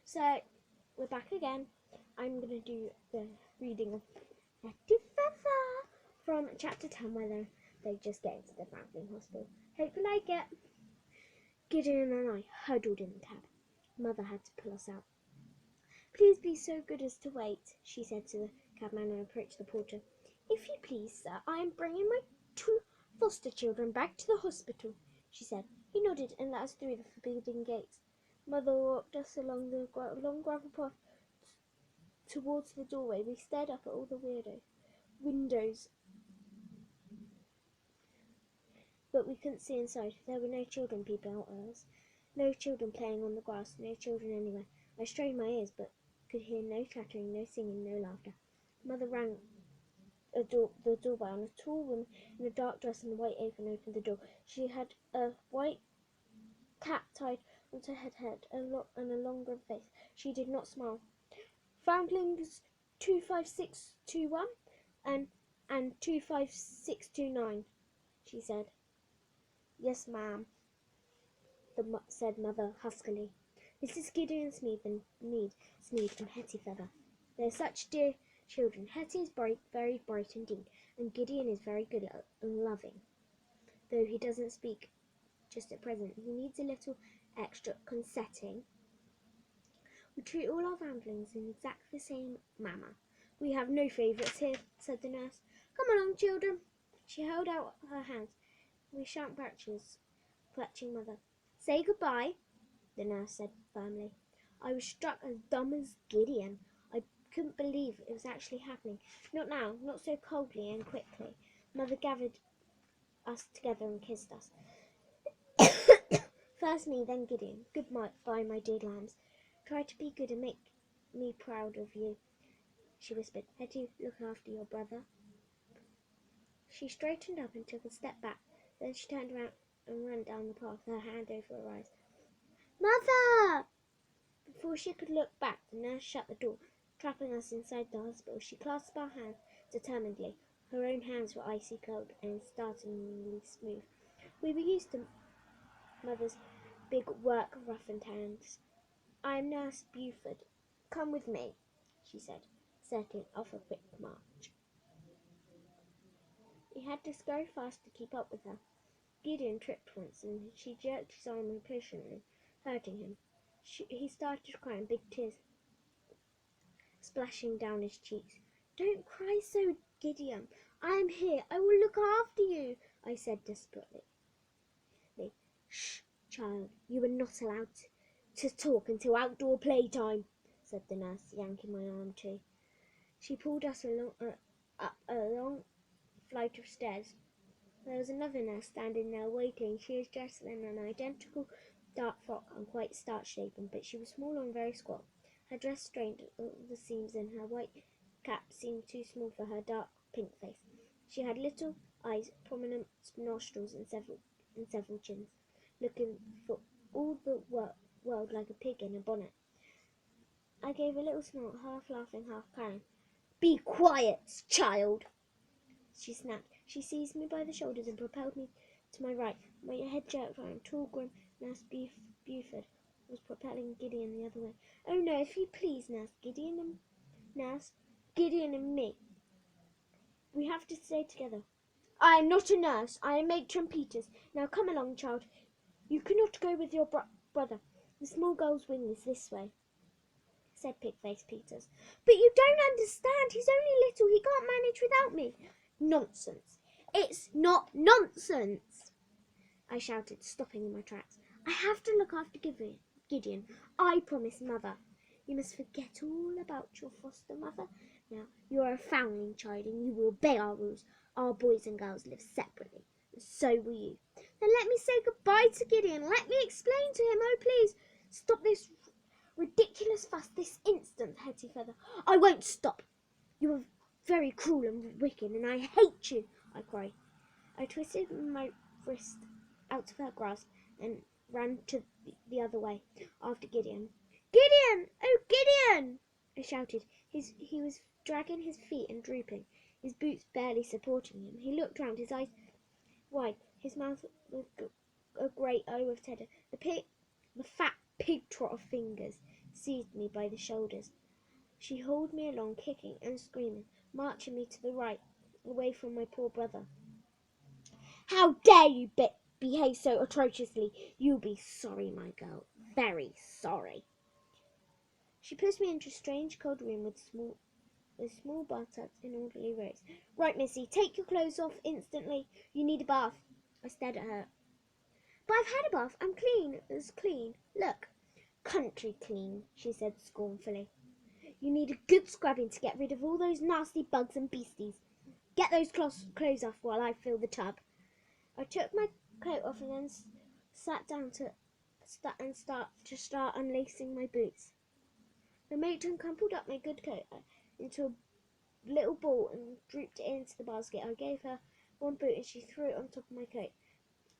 So, we're back again. I'm going to do the reading of Hetty from chapter 10, where they just get into the rambling hospital. Hope you like it. Gideon and I huddled in the cab. Mother had to pull us out. Please be so good as to wait, she said to the cabman and approached the porter. If you please, sir, I am bringing my 2 foster children back to the hospital, she said. He nodded and let us through the forbidden gates. Mother walked us along the long gravel path towards the doorway. We stared up at all the windows, but we couldn't see inside. There were no children peeping out at us, no children playing on the grass, no children anywhere. I strained my ears, but could hear no chattering, no singing, no laughter. Mother rang the doorbell, and a tall woman in a dark dress and a white apron opened the door. She had a white cap tied onto her head and a long grim face. She did not smile. Foundlings 25621 and 25629, she said. Yes, ma'am, said Mother huskily. This is Gideon Smead and Hetty Feather. They're such dear children. Hetty is bright, very bright indeed, and Gideon is very good and loving, though he doesn't speak just at present. He needs a little extra consetting. We treat all our foundlings in exactly the same manner. We have no favourites here, said the nurse. Come along, children. She held out her hands. We shrank back, clutching Mother. Say goodbye, the nurse said firmly. I was struck as dumb as Gideon. I couldn't believe it was actually happening. Not now, not so coldly and quickly. Mother gathered us together and kissed us. First me, then Gideon. Goodbye, my dear lambs. Try to be good and make me proud of you, she whispered. Hetty, look after your brother. She straightened up and took a step back. Then she turned around and ran down the path, her hand over her eyes. Mother! Before she could look back, the nurse shut the door, trapping us inside the hospital. She clasped our hands determinedly. Her own hands were icy cold and startlingly smooth. We were used to Mother's big work-roughened hands. I am Nurse Buford. Come with me, she said, setting off a quick march. We had to scurry fast to keep up with her. Gideon tripped once, and she jerked his arm impatiently, hurting him. He started to cry, and big tears splashing down his cheeks. Don't cry so, Gideon. I am here. I will look after you, I said desperately. Shh, child. You are not allowed to talk until outdoor playtime, said the nurse, yanking my arm too. She pulled us up a long flight of stairs. There was another nurse standing there waiting. She was dressed in an identical dark frock and quite starch-shapen, but she was small and very squat. Her dress strained at the seams, and her white cap seemed too small for her dark pink face. She had little eyes, prominent nostrils, and several chins, looking for all the world like a pig in a bonnet. I gave a little snort, half laughing, half crying. Be quiet, child, she snapped. She seized me by the shoulders and propelled me to my right. My head jerked round. Tall, grim Nurse Buford was propelling Gideon the other way. Oh no, if you please, Nurse, Gideon and me. We have to stay together. I am not a nurse. I am Matron Peters. Now come along, child. You cannot go with your brother. The small girl's wing is this way, said Pig-faced Peters. But you don't understand. He's only little. He can't manage without me. Nonsense. It's not nonsense, I shouted, stopping in my tracks. I have to look after Gideon. I promise, Mother. You must forget all about your foster mother. Now, you are a foundling child, and you will obey our rules. Our boys and girls live separately, and so will you. Then let me say goodbye to Gideon. Let me explain to him. Oh, please, stop this ridiculous fuss this instant, Hetty Feather. I won't stop. You are very cruel and wicked, and I hate you, I cried. I twisted my wrist out of her grasp and ran to the other way, after Gideon. Gideon! Oh, Gideon! I shouted. He was dragging his feet and drooping, his boots barely supporting him. He looked round, his eyes wide, his mouth with a great O of terror. The fat pig trot of fingers seized me by the shoulders. She hauled me along, kicking and screaming, marching me to the right, away from my poor brother. "How dare you behave so atrociously? You'll be sorry, my girl, very sorry." She pushed me into a strange cold room with small bathtubs in orderly rows. "Right, missy, take your clothes off instantly. You need a bath." I stared at her. "But I've had a bath. I'm clean as clean. Look." "Country clean," she said scornfully. "You need a good scrubbing to get rid of all those nasty bugs and beasties. Get those clothes off while I fill the tub." I took my coat off and then sat down to start unlacing my boots. The matron crumpled up my good coat into a little ball and drooped it into the basket. I gave her one boot and she threw it on top of my coat,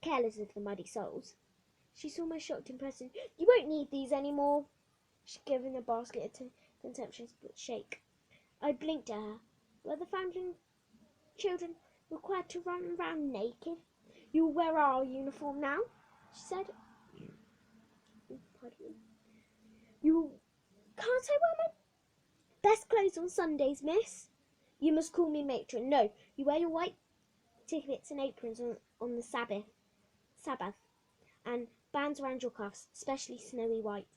careless of the muddy soles. She saw my shocked impression. "You won't need these any more." She gave the basket a contemptuous shake. I blinked at her. "Were the foundling children required to run around naked? You'll wear our uniform now," she said. "Pardon me. You can't I wear my best clothes on Sundays, miss?" "You must call me matron. No, you wear your white tippets and aprons on the Sabbath, and bands around your cuffs, especially snowy white.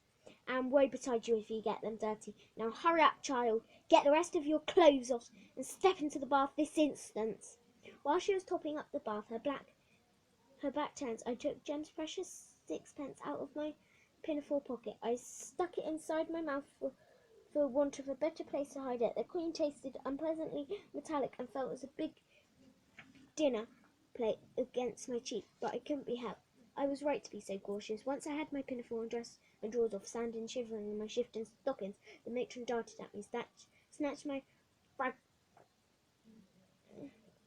And woe betide you if you get them dirty. Now hurry up, child. Get the rest of your clothes off and step into the bath this instant." While she was topping up the bath, her back turned, I took Jem's precious sixpence out of my pinafore pocket. I stuck it inside my mouth for want of a better place to hide it. The cream tasted unpleasantly metallic and felt as a big dinner plate against my cheek, but I couldn't be helped. I was right to be so cautious. Once I had my pinafore and dress and drawers off, standing shivering in my shifting stockings, the matron darted at me, snatched my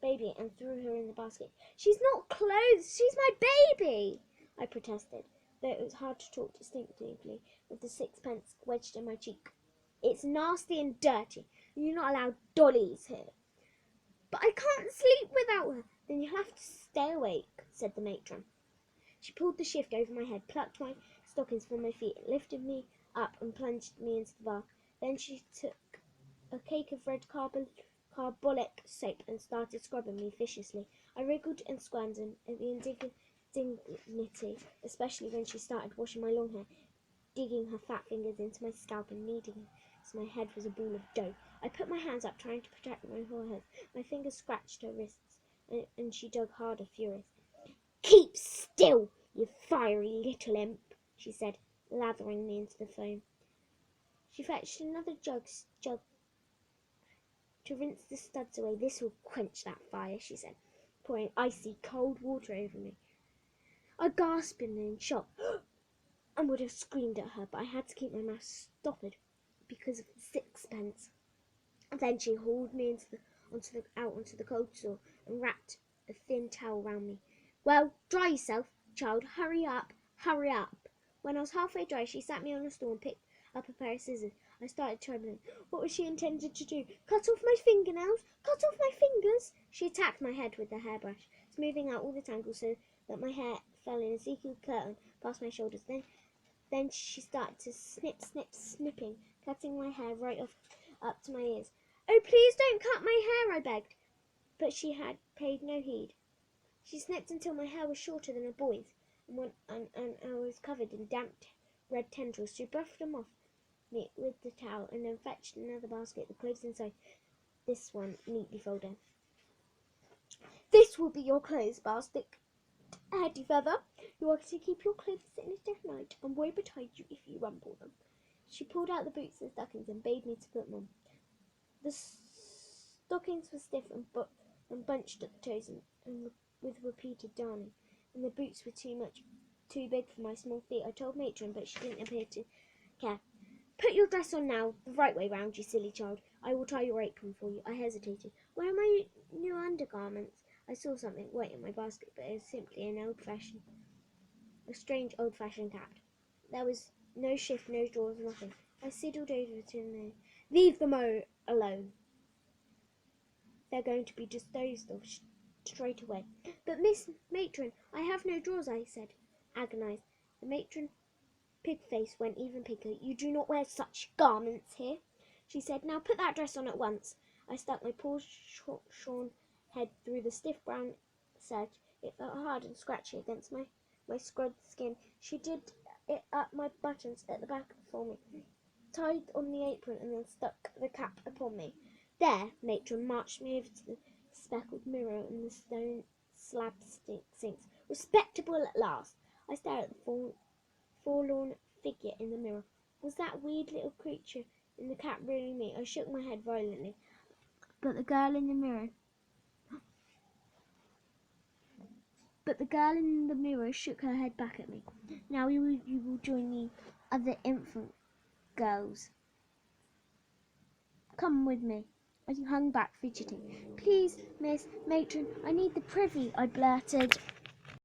baby and threw her in the basket. "She's not clothes, she's my baby," I protested, though it was hard to talk distinctly with the sixpence wedged in my cheek. "It's nasty and dirty, and you're not allowed dollies here." "But I can't sleep without her." "Then you'll have to stay awake," said the matron. She pulled the shift over my head, plucked my stockings from my feet, lifted me up and plunged me into the bath. Then she took a cake of red carbolic soap and started scrubbing me viciously. I wriggled and squirmed at the indignity, especially when she started washing my long hair, digging her fat fingers into my scalp and kneading it so my head was a ball of dough. I put my hands up, trying to protect my forehead. My fingers scratched her wrists, and she dug harder, furious. "Keep still, you fiery little imp," she said, lathering me into the foam. She fetched another jug to rinse the studs away. "This will quench that fire," she said, pouring icy cold water over me. I gasped in shock and would have screamed at her, but I had to keep my mouth stopped because of the sixpence. Then she hauled me out onto the cold floor and wrapped a thin towel round me. "Well, dry yourself, child. Hurry up, hurry up." When I was halfway dry, she sat me on a stool and picked up a pair of scissors. I started trembling. What was she intended to do? Cut off my fingernails? Cut off my fingers? She attacked my head with the hairbrush, smoothing out all the tangles so that my hair fell in a sequined curtain past my shoulders. Then she started to snipping, cutting my hair right off up to my ears. "Oh, please don't cut my hair," I begged. But she had paid no heed. She snipped until my hair was shorter than a boy's, and I was covered in damp red tendrils. She brushed them off me with the towel and then fetched another basket, the clothes inside, this one neatly folded. "This will be your clothes basket, Hetty Feather. You are to keep your clothes in it at night, and woe betide you if you rumple them." She pulled out the boots and stockings and bade me to put them on. The stockings were stiff and bunched at the toes and with repeated darning, and the boots were too big for my small feet. I told matron, but she didn't appear to care. "Put your dress on now, the right way round, you silly child. I will tie your apron for you." I hesitated. "Where are my new undergarments?" I saw something white in my basket, but it was simply a strange old-fashioned cap. There was no shift, no drawers, nothing. I sidled over to them. "Leave them alone. They're going to be disposed of straight away." "But Miss Matron, I have no drawers," I said, agonized. The matron face went even pinker. "You do not wear such garments here," she said. "Now put that dress on at once." I stuck my poor shorn head through the stiff brown serge. It felt hard and scratchy against my scrubbed skin. She did it up my buttons at the back for me, tied on the apron, and then stuck the cap upon me. There, Matron marched me over to the speckled mirror in the stone slab sinks. Respectable at last! I stared at the forlorn figure in the mirror. Was that weird little creature in the cap really me? I shook my head violently, but the girl in the mirror shook her head back at me. "Now you will join the other infant girls. Come with me." I hung back, fidgeting. "Please, Miss Matron, I need the privy," I blurted.